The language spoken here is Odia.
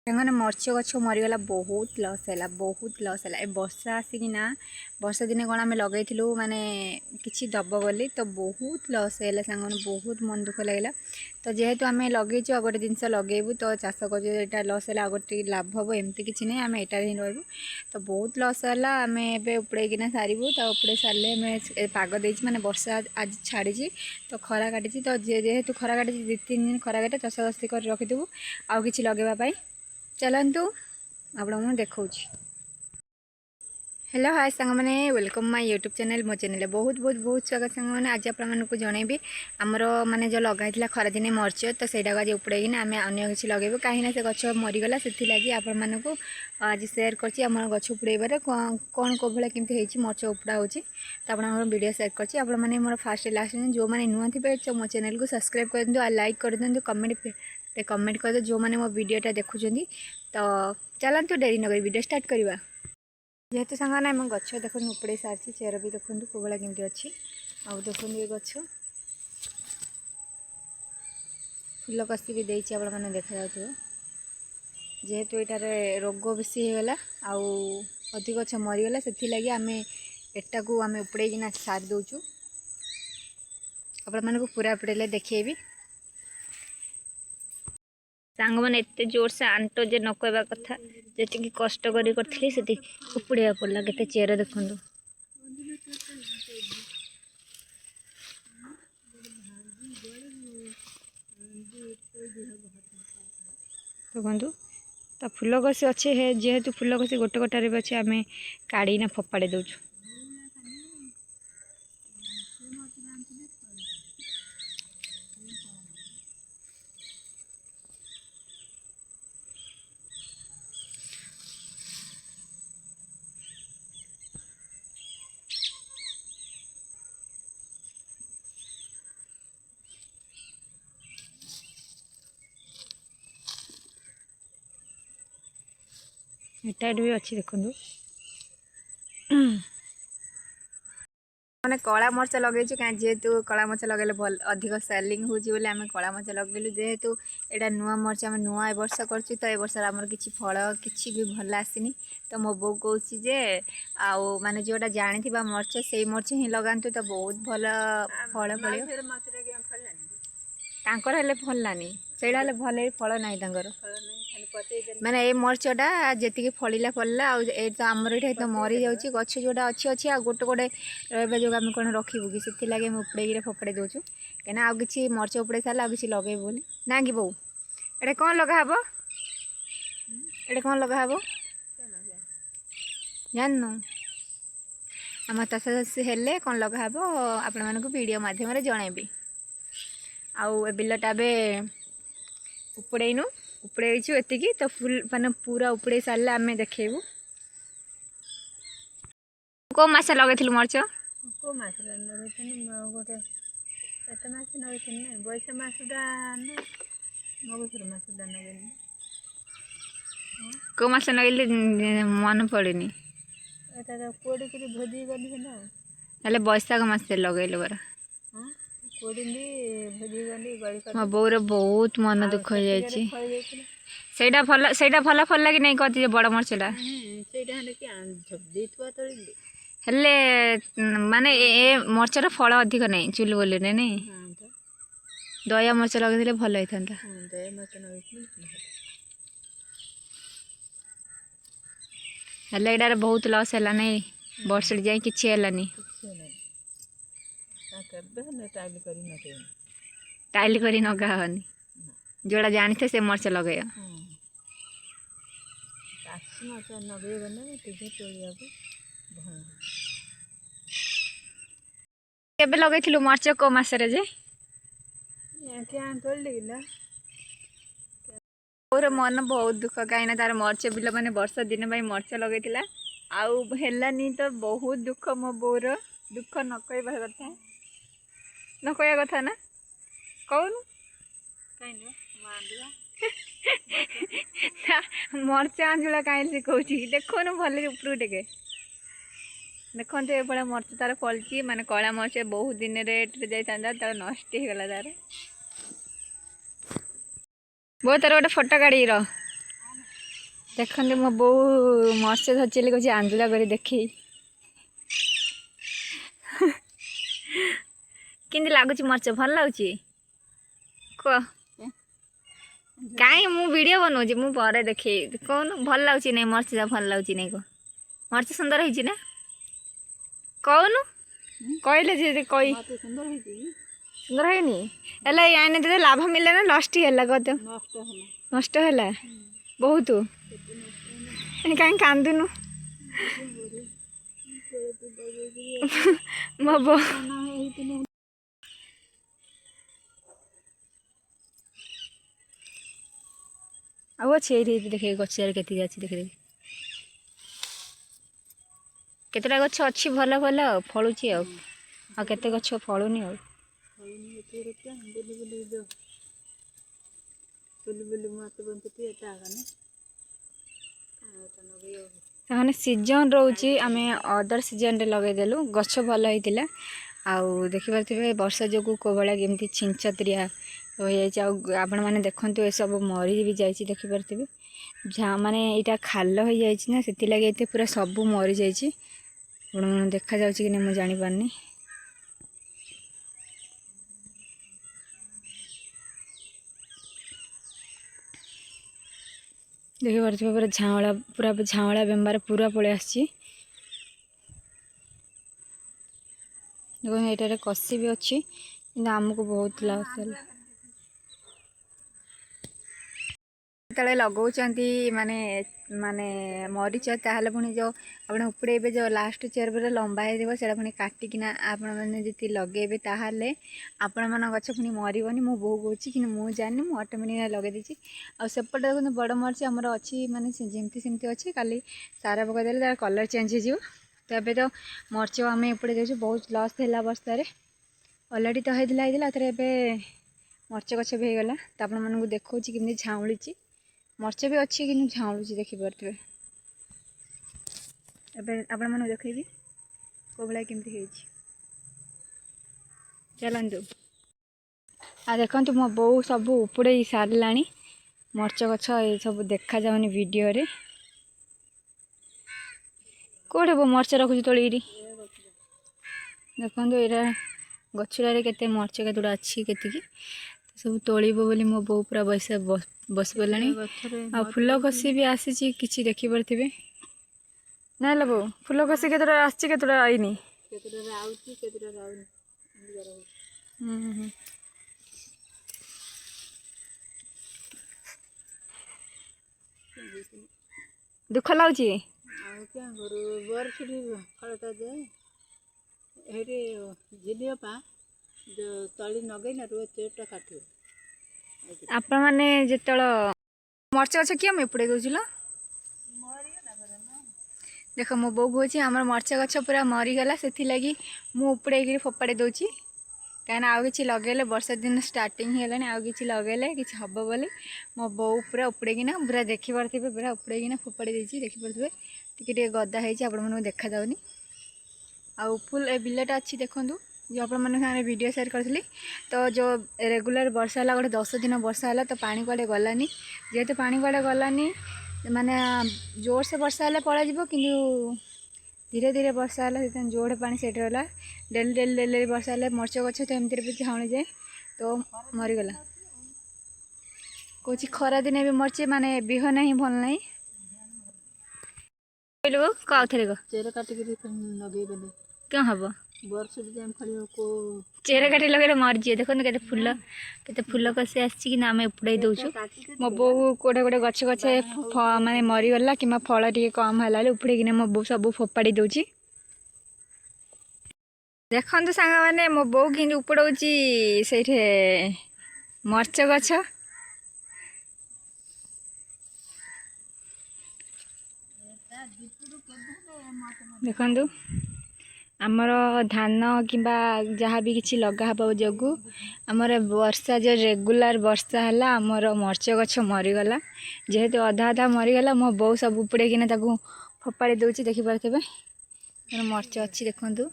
मैंने मर्च गछ मरीगला बहुत लस है ए वर्षा आसिकिना वर्षा दिने कौन आम लगे माने किसी दब बोली तो बहुत लस है सांग बहुत मन दुख लगे। तो जेहेतु आम लगे गोटे जिनस लगेबू तो चाष कर लस है गोटे लाभ हम एमती किसी नहीं आम यहाँ ही रही। तो बहुत लस है आम ए उपड़ेकिना सारू तो उपड़े सारे आम पाग दे माने वर्षा आज छाड़ी तो खरा काटी तो जेहेतु खरा काटी 2-3 दिन खरा काटे चाष बासी कर रखिदेबू आउ कि लगेवाई। चलतु आप देखा। हेलो हाय सांग मैंने वेलकम माय यूट्यूब चैनल मो चैनल बहुत बहुत बहुत स्वागत सांग मैंने आज आपको जनइबी आमर माने जो लगाई खरा दिन मर्च तो सहीटा आज उपड़ेना आम अन्य किसी लगेबू कहीं से गछ मरीगला से लगी आपण को आज सेयार करम गछ उपड़ेबार कौन कौ भाया केमती मर्च उपड़ा हो तो आप वीडियो सेयार कर मोर फास्ट लास्ट जो मैंने नुआ थे मो चैनल को सब्सक्राइब कर दिंतु लाइक कर दिंतु कमेंट कर दो जो मैंने मो वीडियोटा देखुं। तो चलतु डेरी नगर वीडियो स्टार्ट करवा। जेहेतु सांगने आम गछ देख उपड़े सारी चेर भी देखो कौ भाया केमती अच्छी आ देखो ये गछ फूल कषि भी देती आप देखा जेहेतु यहाँ रोग बेसी होगला अधिक गछ मरीगला से लगी आम एटा को आम उपड़ेकिना सारी दौचु आप पूरा उपड़े देखेबी। सांग मैंने एत जोर से आंट जे न कहवा कथा जी कष्ट करी उपड़िया पड़ा के चेर देखु देखु तो फूल कषि अच्छे जेहेतु फूल कषि गोटे गोटारे भी अच्छे आम काढ़ीना फोपाड़ी दौचु। एटा भी अच्छी देखु मैंने कला मर्च लगे कहीं जेहेतु कला मर्च लगे भल अधिक सेलिंग होली आम कला मर्च लगेलु जेहेतु यहाँ नुआ मर्च आम नुआ ए वर्ष कर तो ए वर्ष आमर किसी फल किसी भी भल आसनी। तो मो बो कहे आउ माने जोटा जानी मर्च से मर्च ही लगातु तो बहुत भल फल फल फललानी से भल फल ना माने ए मर्चटा जी फलिला फलिला तो आमर ये तो मरी जाऊँगी गछ जोटा अच्छी अच्छी आ गोटे गोटे रहा जो आम कौन रखू कि से लगे उपड़े फोपाड़ी दौचु कहीं आउ कि मर्च उपड़े सारे आगे लगेबू बोली ना कि बो ये कौन लगाब ये कौन लगाब जाननु आम चाष चाषी हेले कौन लगाब आपण मानक वीडियो मध्यम जनइबी। आउ ए बिलटा उपड़ेनु उपड़ेचु एतिकी तो फुल माने पूरा उपड़े सारे आम देखेबू। को मास लगे मर्च को मास गोटे एत मास लगे बैस मसुटा मगुर मसुटा लगे को मास लगे मन पड़ेनी कोड़िक भोजी गली ना बैशाख मास लगेल बरा कोड़ी भोजी गली गली मो बोर बहुत मन दुख हो जाइए फल फल लगे नहीं कहती बड़ मर्चटा हेले माने ए मर्चर फल अधिक नहीं चुल बोली नहीं दया मर्च लगे भल होता हेले एटार बहुत लस है नहीं वर्ष जाए किसी है टाइल कर नगाहनी जोड़ा जानी थे से मर्च लगे केबे लगे मर्च को मसरे जे मोर मन बहुत दुख कहीं तार मर्च बिल मैंने वर्ष दिन भाई मर्च लगे आनी तो बहुत दुख मो बोर दुख न कहवा कथा न कहवा कथा ना कौन मर्च आंजुला कहीं से कौन देखो भले उपरू टे देखो ये भाया मर्च तार फलची माने कला मर्च बहुत दिन रेट जाता नष्ट होगला तार बहुत तार गोटे फोटो काढ़ी ଦେଖନ୍ତୁ ମୋ ବୋଉ ମର୍ଚ ଧରିଛି ବୋଲି କହୁଛି ଆଞ୍ଜୁଳା କରି ଦେଖେଇ। କେମିତି ଲାଗୁଛି ମର୍ଚ? ଭଲ ଲାଗୁଛି? କୁହ। କାହିଁ ମୁଁ ଭିଡ଼ିଓ ବନଉଛି, ମୁଁ ପରେ ଦେଖେଇ। କହୁନୁ ଭଲ ଲାଗୁଛି ନାଇଁ ମର୍ଚ? ଭଲ ଲାଗୁଛି ନାଇଁ କହ। ମର୍ଚ ସୁନ୍ଦର ହେଇଛି ନା? କହୁନୁ କହିଲେ ଯେ କହି ସୁନ୍ଦର ହେଇଛି। ସୁନ୍ଦର ହେଇନି? ହେଲେ ଆଇନେ ତତେ ଲାଭ ମିଳିଲା ନା ଲଷ୍ଟ ହେଲା କହ ତ? ନଷ୍ଟ ହେଲା ବହୁତ। କାହିଁ କାନ୍ଦୁନୁ? ମୋ ବୋଉ ଆଉ ଅଛି ଏଇଠି ଦେଖେ ଗଛରେ କେତିକି ଅଛି ଦେଖେ। କେତେଟା ଗଛ ଅଛି ଭଲ ଭଲ ଆଉ ଫଳୁଛି ଆଉ କେତେ ଗଛ ଫଳୁନି ଆଉ। ସେମାନେ ସିଜନ୍ ରହୁଛି, ଆମେ ଅଦର ସିଜନ୍ରେ ଲଗେଇଦେଲୁ, ଗଛ ଭଲ ହେଇଥିଲା। ଆଉ ଦେଖିପାରୁଥିବେ ବର୍ଷା ଯୋଗୁଁ କୋଉଭଳିଆ କେମିତି ଛିଞ୍ଚତ୍ରିଆ ହୋଇଯାଇଛି। ଆଉ ଆପଣମାନେ ଦେଖନ୍ତୁ ଏସବୁ ମରି ବି ଯାଇଛି, ଦେଖିପାରୁଥିବେ। ମାନେ ଏଇଟା ଖାଲ ହେଇଯାଇଛି ନା, ସେଥିଲାଗି ଏତେ ପୁରା ସବୁ ମରିଯାଇଛି। ଆପଣ ଦେଖାଯାଉଛି କି ନା ମୁଁ ଜାଣିପାରୁନି। ଦେଖିପାରୁଥିବେ ପୁରା ଝାଉଁଳା ବେମ୍ବାର ପୁରା ପଳେଇ ଆସିଛି। ଦେଖନ୍ତୁ ଏଇଟାରେ କଷି ବି ଅଛି, କିନ୍ତୁ ଆମକୁ ବହୁତ ଲସ୍ ହେଲା। ଯେତେବେଳେ ଲଗାଉଛନ୍ତି ମାନେ ମରିଚ, ତାହେଲେ ପୁଣି ଯେଉଁ ଆପଣ ଉପଡ଼େଇବେ, ଯେଉଁ ଲାଷ୍ଟ ଚେରପରେ ଲମ୍ବା ହେଇଥିବ ସେଇଟା ପୁଣି କାଟିକିନା ଆପଣମାନେ ଯଦି ଲଗେଇବେ, ତାହେଲେ ଆପଣମାନଙ୍କ ଗଛ ପୁଣି ମରିବନି। ମୁଁ ବୋଉ କହୁଛି କିନ୍ତୁ ମୁଁ ଜାଣିନି, ମୁଁ ଅଟୋମେଟିକ୍ ଲଗେଇ ଦେଇଛି। ଆଉ ସେପଟେ ଦେଖନ୍ତୁ ବଡ଼ ମରିଚ ଆମର ଅଛି, ମାନେ ଯେମିତି ସେମିତି ଅଛି, ଖାଲି ସାର ପକାଇଦେଲେ ତାର କଲର୍ ଚେଞ୍ଜ ହେଇଯିବ। ତ ଏବେ ତ ମରିଚ ଆମେ ଏପଟେ ଦେଉଛୁ, ବହୁତ ଲସ୍ ହେଲା ବର୍ଷାରେ। ଅଲରେଡ଼ି ତ ହେଇଥିଲା ଏଥର ଏବେ ମରିଚ ଗଛ ବି ହେଇଗଲା। ତ ଆପଣମାନଙ୍କୁ ଦେଖାଉଛି କେମିତି ଝାଉଁଳିଛି। ମରିଚ ବି ଅଛି କିନ୍ତୁ ଝାଉଁଳୁଛି, ଦେଖିପାରୁଥିବେ। ଏବେ ଆପଣମାନଙ୍କୁ ଦେଖେଇବି କେଉଁ ଭଳିଆ କେମିତି ହେଇଛି। ଚାଲନ୍ତୁ। ଆଉ ଦେଖନ୍ତୁ ମୋ ବୋଉ ସବୁ ଉପୁଡ଼େଇ ସାରିଲାଣି ମରିଚ ଗଛ। ଏ ସବୁ ଦେଖାଯାଉନି ଭିଡ଼ିଓରେ। କେଉଁଠି ବୋଉ ମରିଚ ରଖୁଛି ତୋଳିକିରି? ଦେଖନ୍ତୁ ଏଇଟା ଗଛଟାରେ କେତେ ମରିଚ କେତେଗୁଡ଼ା ଅଛି, କେତିକି ସବୁ ତୋଳିବ ବୋଲି ମୋ ବୋଉ ପୁରା ବସି ପଡ଼ିଲାଣି। ଆଉ ଫୁଲକଷି ବି ଆସିଛି କିଛି, ଦେଖିପାରୁଥିବେ। ନାଇଁ ଲୋ ବୋଉ, ଫୁଲକଷି କେତେଟା ଆସିଛି, କେତେଟା ଆଇନି? ଦୁଃଖ ଲାଗୁଛି। ଆପଣମାନେ ଯେତେବେଳେ ମରିଚ ଗଛ କିଏ ମୁଁ ଏପଟେ ଦେଉଛି ଲୋ? ଦେଖ ମୋ ବୋଉ କହୁଛି ଆମର ମରିଚ ଗଛ ପୁରା ମରିଗଲା, ସେଥିଲାଗି ମୁଁ ଉପଡ଼େଇକିରି ଫୋପାଡ଼ି ଦେଉଛି। କାହିଁକିନା ଆଉ କିଛି ଲଗେଇଲେ, ବର୍ଷା ଦିନ ଷ୍ଟାର୍ଟିଂ ହେଇଗଲାଣି, ଆଉ କିଛି ଲଗେଇଲେ କିଛି ହେବ ବୋଲି ମୋ ବୋଉ ପୁରା ଉପଡ଼େଇକିନା, ପୁରା ଦେଖିପାରୁଥିବେ, ପୁରା ଉପଡ଼େଇକିନା ଫୋପାଡ଼ି ଦେଇଛି। ଦେଖିପାରୁଥିବେ ଟିକେ ଟିକେ ଗଦା ହେଇଛି, ଆପଣମାନଙ୍କୁ ଦେଖାଯାଉନି। ଆଉ ଫୁଲ୍ ଏ ବିଲଟା ଅଛି, ଦେଖନ୍ତୁ। ଯେଉଁ ଆପଣମାନଙ୍କ ସାଙ୍ଗରେ ଭିଡ଼ିଓ ସେୟାର କରିଥିଲି, ତ ଯେଉଁ ରେଗୁଲାର ବର୍ଷା ହେଲା, ଗୋଟେ 10 ଦିନ ବର୍ଷା ହେଲା, ତ ପାଣି କୁଆଡ଼େ ଗଲାନି। ଯେହେତୁ ପାଣି କୁଆଡ଼େ ଗଲାନି, ମାନେ ଜୋରସେ ବର୍ଷା ହେଲେ ପଳାଇଯିବ, କିନ୍ତୁ ଧୀରେ ଧୀରେ ବର୍ଷା ହେଲା, ସେଥିପାଇଁ ଯୋଉଠି ପାଣି ସେଇଠି ହେଲା। ଡେଲି ବର୍ଷା ହେଲେ ମରିଚ ଗଛ ତ ଏମିତିରେ ବି ଝାଉଁଳିଯାଏ, ତ ମରିଗଲା। କହୁଛି ଖରାଦିନେ ବି ମରିଚ, ମାନେ ବିହନ ହିଁ ଭଲ ନାହିଁ। ଆଉଥରେ ଚେର କାଟିକିରି ଲଗେଇଦେଲେ କ'ଣ ହେବ? ଚେର କାଟି ଲଗେଇଲେ ମରିଯିବେ। ଦେଖନ୍ତୁ କେତେ ଫୁଲ କଷି ଆସିଛି, କିନ୍ତୁ ଆମେ ଉପଡ଼େଇ ଦେଉଛୁ। ମୋ ବୋଉ ଗୋଟେ ଗଛ ମାନେ ମରିଗଲା, କିମ୍ବା ଫଳ ଟିକେ କମ୍ ହେଲା ବେଳେ ଉପଡ଼େଇକିନା ମୋ ବୋଉ ସବୁ ଫୋପାଡ଼ି ଦେଉଛି। ଦେଖନ୍ତୁ ସାଙ୍ଗମାନେ, ମୋ ବୋଉ କିନ୍ତୁ ଉପଡ଼ଉଛି ସେଇଠି ମରିଚ ଗଛ। ଦେଖନ୍ତୁ ଆମର ଧାନ କିମ୍ବା ଯାହା ବି କିଛି ଲଗା ହେବା ଯୋଗୁଁ ଆମର ବର୍ଷା, ଯେଉଁ ରେଗୁଲାର ବର୍ଷା ହେଲା, ଆମର ମରିଚ ଗଛ ମରିଗଲା। ଯେହେତୁ ଅଧା ଅଧା ମରିଗଲା, ମୋ ବୋଉ ସବୁ ଉପଡ଼େଇକିନା ତାକୁ ଫୋପାଡ଼ି ଦେଉଛି। ଦେଖିପାରୁଥିବେ ମରିଚ ଅଛି, ଦେଖନ୍ତୁ।